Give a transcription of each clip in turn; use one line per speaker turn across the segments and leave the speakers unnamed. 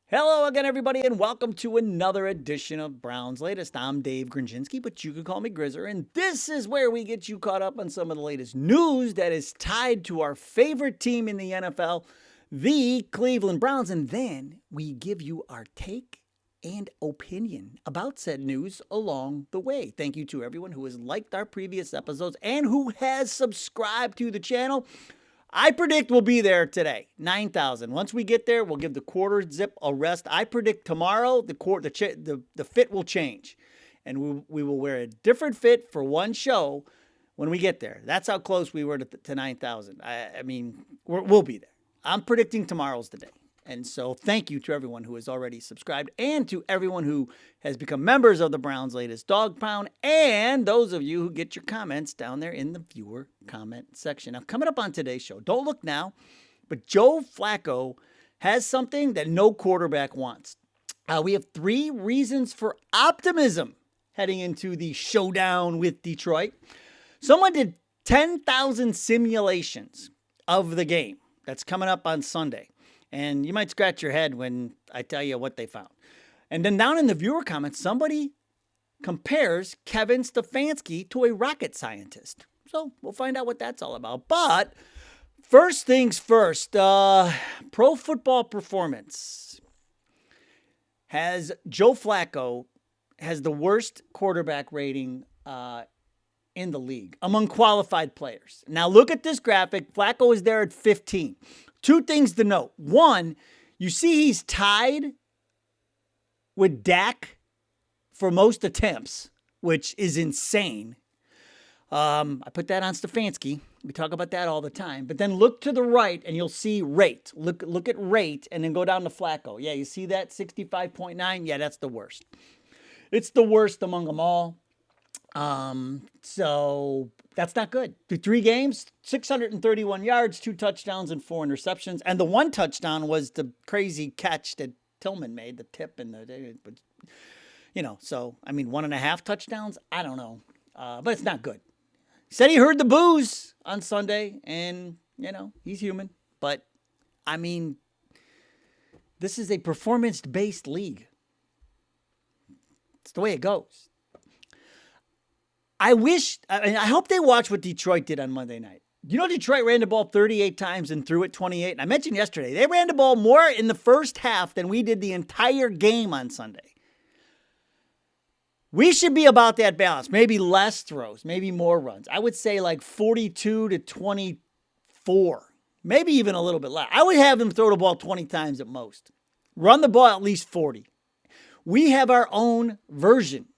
Hello again, everybody, and welcome to another edition of Brown's Latest. I'm Dave Grendzynski, but you can call me Grizzer, and this is where we get you caught up on some of the latest news that is tied to our favorite team in the NFL, the Cleveland Browns, and then we give you our take and opinion about said news along the way. Thank you to everyone who has liked our previous episodes and who has subscribed to the channel. I predict we'll be there today, 9,000. Once we get there, we'll give the quarter zip a rest. I predict tomorrow the fit will change, and we will wear a different fit for one show when we get there. That's how close we were to 9,000. I mean, we'll be there. I'm predicting tomorrow's the day. And so thank you to everyone who has already subscribed and to everyone who has become members of the Browns' latest dog pound and those of you who get your comments down there in the viewer comment section. Now, coming up on today's show, don't look now, but Joe Flacco has something that no quarterback wants. We have 3 reasons for optimism heading into the showdown with Detroit. Someone did 10,000 simulations of the game that's coming up on Sunday. And you might scratch your head when I tell you what they found. And then down in the viewer comments, somebody compares Kevin Stefanski to a rocket scientist. So we'll find out what that's all about. But first things first, Pro Football Performance has Joe Flacco has the worst quarterback rating in the league among qualified players. Now look at this graphic. Flacco is there at 15. 2 things to note. One, you see he's tied with Dak for most attempts, which is insane. I put that on Stefanski. We talk about that all the time. But then look to the right and you'll see rate. Look at rate and then go down to Flacco. Yeah, you see that 65.9? Yeah, that's the worst. It's the worst among them all. So that's not good. Through 3 games, 631 yards, 2 touchdowns, and 4 interceptions. And the 1 touchdown was the crazy catch that Tillman made, the tip and so, I mean, 1.5 touchdowns. I don't know. But it's not good. Said he heard the boos on Sunday and, he's human. But I mean, this is a performance-based league. It's the way it goes. I hope they watch what Detroit did on Monday night. Detroit ran the ball 38 times and threw it 28. And I mentioned yesterday, they ran the ball more in the first half than we did the entire game on Sunday. We should be about that balance. Maybe less throws, maybe more runs. I would say like 42 to 24, maybe even a little bit less. I would have them throw the ball 20 times at most. Run the ball at least 40. We have our own version,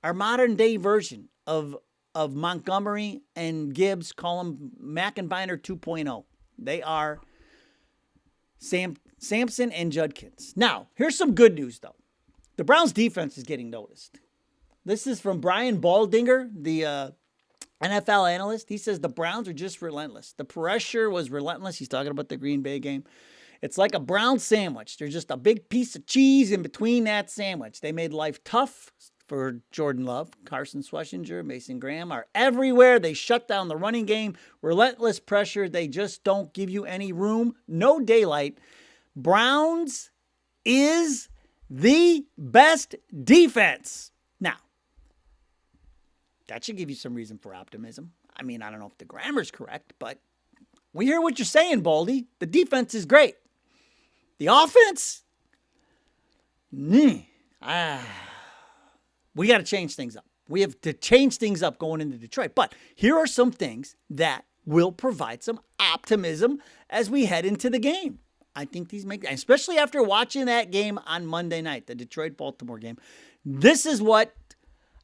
our modern day version of Montgomery and Gibbs. Call them Mack and Biner 2.0. They are Sampson and Judkins. Now, here's some good news, though. The Browns' defense is getting noticed. This is from Brian Baldinger, the NFL analyst. He says the Browns are just relentless. The pressure was relentless. He's talking about the Green Bay game. It's like a Brown sandwich. There's just a big piece of cheese in between that sandwich. They made life tough for Jordan Love. Carson Schlesinger, Mason Graham are everywhere. They shut down the running game. Relentless pressure. They just don't give you any room. No daylight. Browns is the best defense. Now, that should give you some reason for optimism. I mean, I don't know if the grammar's correct, but we hear what you're saying, Baldy. The defense is great. The offense? We got to change things up. We have to change things up going into Detroit. But here are some things that will provide some optimism as we head into the game. I think these make, especially after watching that game on Monday night, the Detroit-Baltimore game. This is what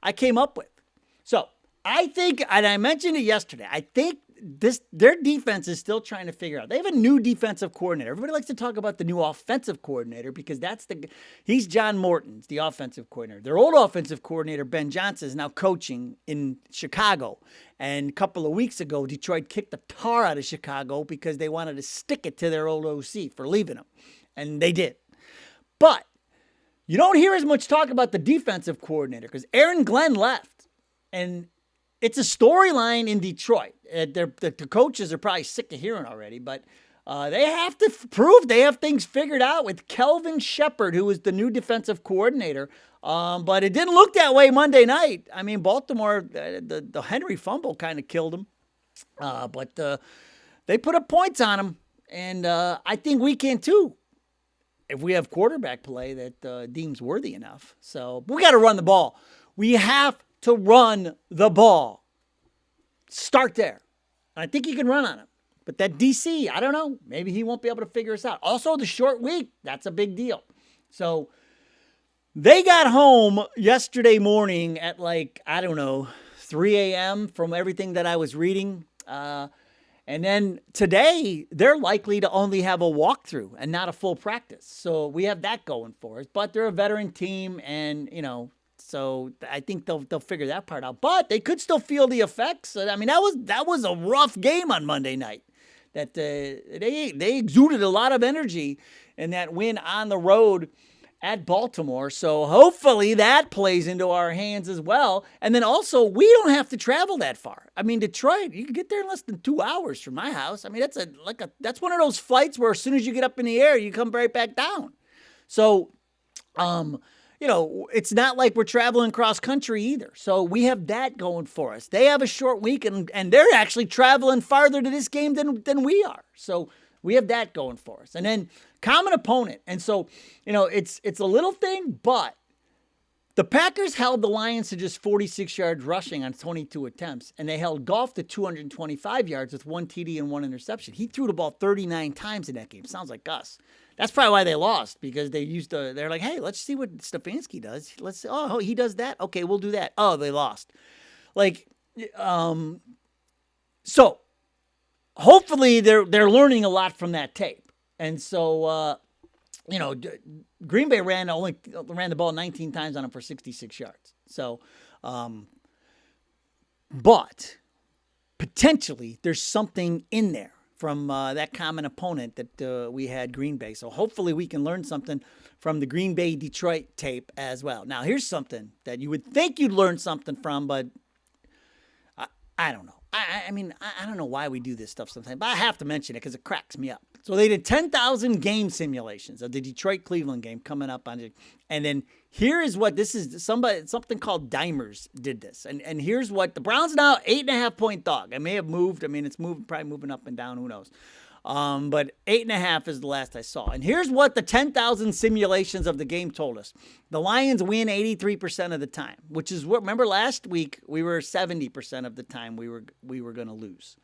I came up with. So I think, and I mentioned it yesterday, I think their defense is still trying to figure out. They have a new defensive coordinator. Everybody likes to talk about the new offensive coordinator because he's John Morton's, the offensive coordinator. Their old offensive coordinator, Ben Johnson, is now coaching in Chicago. And a couple of weeks ago, Detroit kicked the tar out of Chicago because they wanted to stick it to their old OC for leaving him. And they did. But you don't hear as much talk about the defensive coordinator because Aaron Glenn left. And it's a storyline in Detroit. The coaches are probably sick of hearing already, but They have to prove they have things figured out with Kelvin Shepard, who is the new defensive coordinator. But it didn't look that way Monday night. I mean, Baltimore, the Henry fumble kind of killed them. But they put up points on them. And I think we can too, if we have quarterback play that deems worthy enough. So we got to run the ball. We have to run the ball. Start there. I think you can run on him. But that DC, I don't know. Maybe he won't be able to figure us out. Also, the short week, that's a big deal. So they got home yesterday morning at 3 a.m. from everything that I was reading. And then today, they're likely to only have a walkthrough and not a full practice. So we have that going for us. But they're a veteran team, and, so I think they'll figure that part out. But they could still feel the effects. I mean, that was a rough game on Monday night. That they exuded a lot of energy in that win on the road at Baltimore. So hopefully that plays into our hands as well. And then also, we don't have to travel that far. I mean, Detroit, you can get there in less than 2 hours from my house. I mean, that's one of those flights where as soon as you get up in the air, you come right back down. So, it's not like we're traveling cross country either. So we have that going for us. They have a short week, and they're actually traveling farther to this game than we are. So we have that going for us. And then common opponent. And so, it's a little thing, but the Packers held the Lions to just 46 yards rushing on 22 attempts, and they held Goff to 225 yards with 1 TD and 1 interception. He threw the ball 39 times in that game. Sounds like us. That's probably why they lost, because they're like, hey, let's see what Stefanski does. He does that? Okay, we'll do that. Oh, they lost. So hopefully they're learning a lot from that tape. And so, Green Bay ran the ball 19 times on him for 66 yards. So, but potentially there's something in there from that common opponent that we had, Green Bay. So hopefully we can learn something from the Green Bay-Detroit tape as well. Now, here's something that you would think you'd learn something from, but I don't know. I mean, I don't know why we do this stuff sometimes, but I have to mention it because it cracks me up. So they did 10,000 game simulations of the Detroit-Cleveland game coming up on it. And then here is what this is. Something called Dimers did this. And here's what the Browns now 8.5-point dog. It may have moved. I mean, it's probably moving up and down. Who knows? But 8.5 is the last I saw. And here's what the 10,000 simulations of the game told us. The Lions win 83% of the time, which is what, remember last week, we were 70% of the time we were going to lose.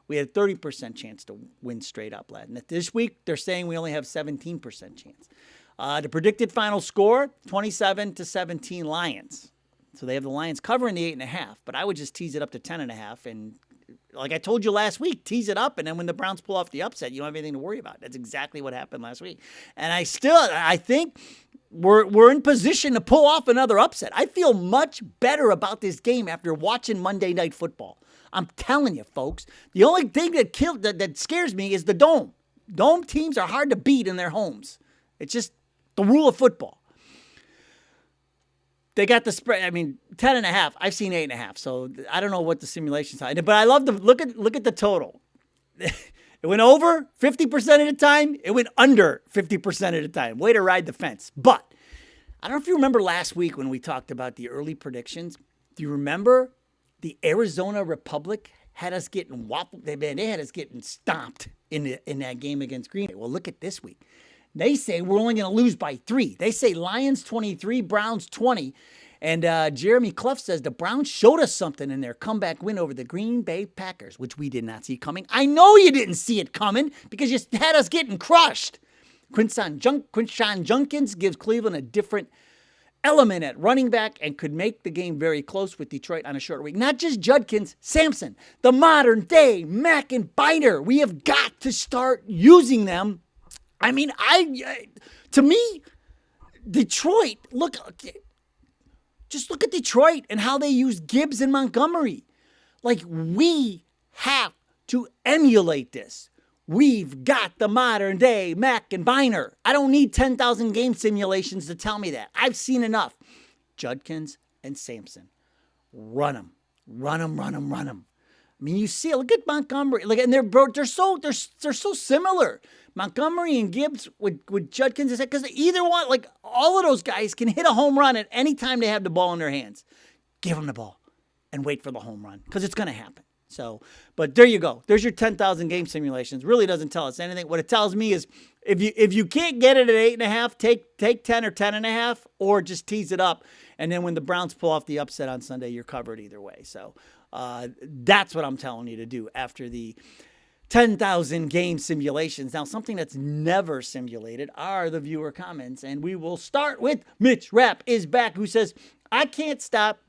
We had 30% chance to win straight up, lad. And this week, they're saying we only have 17% chance. The predicted final score, 27-17 Lions. So they have the Lions covering the 8.5, but I would just tease it up to 10.5. And like I told you last week, tease it up, and then when the Browns pull off the upset, you don't have anything to worry about. That's exactly what happened last week. And I think we're in position to pull off another upset. I feel much better about this game after watching Monday Night Football. I'm telling you, folks, the only thing that scares me is the dome. Dome teams are hard to beat in their homes. It's just the rule of football. They got the spread. I mean, 10.5. I've seen 8.5. So I don't know what the simulations are. But I love look at the total. It went over 50% of the time. It went under 50% of the time. Way to ride the fence. But I don't know if you remember last week when we talked about the early predictions. Do you remember the Arizona Republic had us getting they had us getting stomped in that game against Green Bay? Well, look at this week. They say we're only going to lose by 3. They say Lions 23, Browns 20. And Jeremy Clough says the Browns showed us something in their comeback win over the Green Bay Packers, which we did not see coming. I know you didn't see it coming because you had us getting crushed. Quinshawn Judkins gives Cleveland a different element at running back and could make the game very close with Detroit on a short week. Not just Judkins, Sampson, the modern day Mack and Biter. We have got to start using them. I mean, to me, Detroit, just look at Detroit and how they use Gibbs and Montgomery. Like, we have to emulate this. We've got the modern day Mack and Biner. I don't need 10,000 game simulations to tell me that. I've seen enough. Judkins and Sampson. Run them. Run them, run them, run them. I mean, you see, look at Montgomery. Like, and they're so similar. Montgomery and Gibbs with Judkins, because either one, like all of those guys can hit a home run at any time they have the ball in their hands. Give them the ball and wait for the home run because it's going to happen. So, but there you go. There's your 10,000 game simulations. Really doesn't tell us anything. What it tells me is if you can't get it at 8.5, take 10 or 10.5, or just tease it up. And then when the Browns pull off the upset on Sunday, you're covered either way. So that's what I'm telling you to do after the 10,000 game simulations. Now, something that's never simulated are the viewer comments. And we will start with Mitch Rapp is back, who says, I can't stop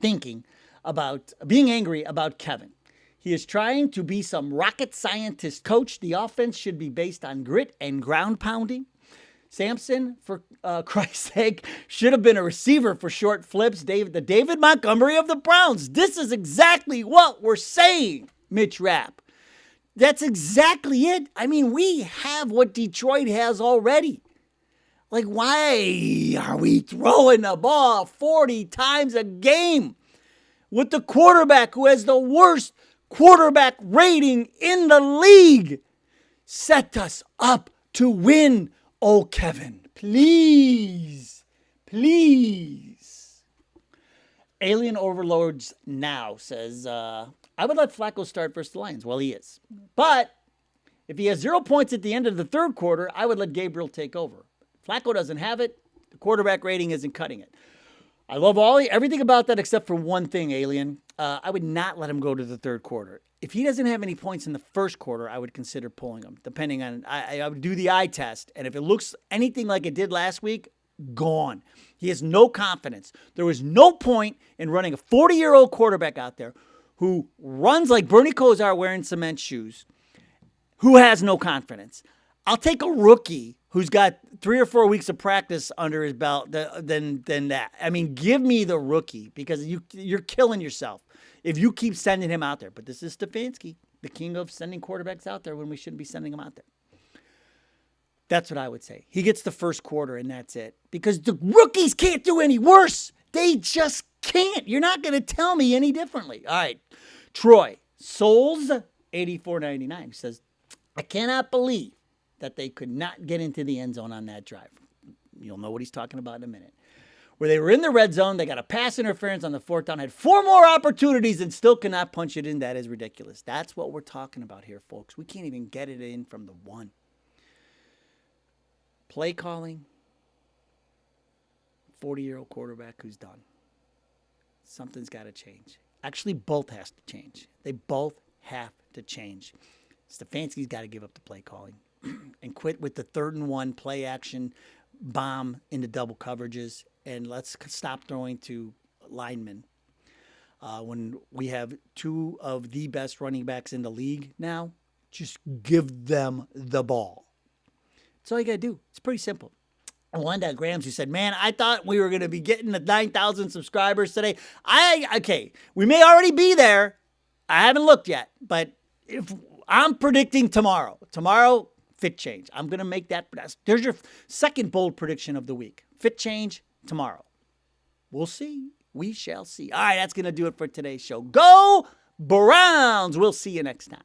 being angry about Kevin. He is trying to be some rocket scientist coach. The offense should be based on grit and ground pounding. Samson, for Christ's sake, should have been a receiver for short flips. The David Montgomery of the Browns. This is exactly what we're saying, Mitch Rapp. That's exactly it. I mean, we have what Detroit has already. Like, why are we throwing the ball 40 times a game with the quarterback who has the worst quarterback rating in the league? Set us up to win, oh Kevin. Please. Alien Overlords Now says, I would let Flacco start versus the Lions. Well, he is. But if he has 0 points at the end of the third quarter, I would let Gabriel take over. Flacco doesn't have it. The quarterback rating isn't cutting it. I love everything about that except for one thing, Alien. I would not let him go to the third quarter. If he doesn't have any points in the first quarter, I would consider pulling him, depending on, I would do the eye test. And if it looks anything like it did last week, gone. He has no confidence. There was no point in running a 40-year-old quarterback out there who runs like Bernie Kosar wearing cement shoes, who has no confidence. I'll take a rookie who's got 3 or 4 weeks of practice under his belt than that. I mean, give me the rookie, because you're killing yourself if you keep sending him out there. But this is Stefanski, the king of sending quarterbacks out there when we shouldn't be sending them out there. That's what I would say. He gets the first quarter, and that's it. Because the rookies can't do any worse. They just can't. You're not going to tell me any differently. All right. Troy, Souls 84.99 says, I cannot believe that they could not get into the end zone on that drive. You'll know what he's talking about in a minute. Where they were in the red zone, they got a pass interference on the fourth down, had 4 more opportunities, and still cannot punch it in. That is ridiculous. That's what we're talking about here, folks. We can't even get it in from the 1. Play calling, 40-year-old quarterback who's done. Something's got to change. Actually, both has to change. They both have to change. Stefanski's got to give up the play calling and quit with the 3rd and 1 play action bomb into double coverages, and let's stop throwing to linemen. When we have 2 of the best running backs in the league now, just give them the ball. That's all you got to do. It's pretty simple. Wanda Grams, who said, man, I thought we were going to be getting the 9,000 subscribers today. Okay, we may already be there. I haven't looked yet, but if I'm predicting tomorrow, fit change. I'm going to make that. There's your second bold prediction of the week. Fit change tomorrow. We'll see. We shall see. All right, that's going to do it for today's show. Go Browns. We'll see you next time.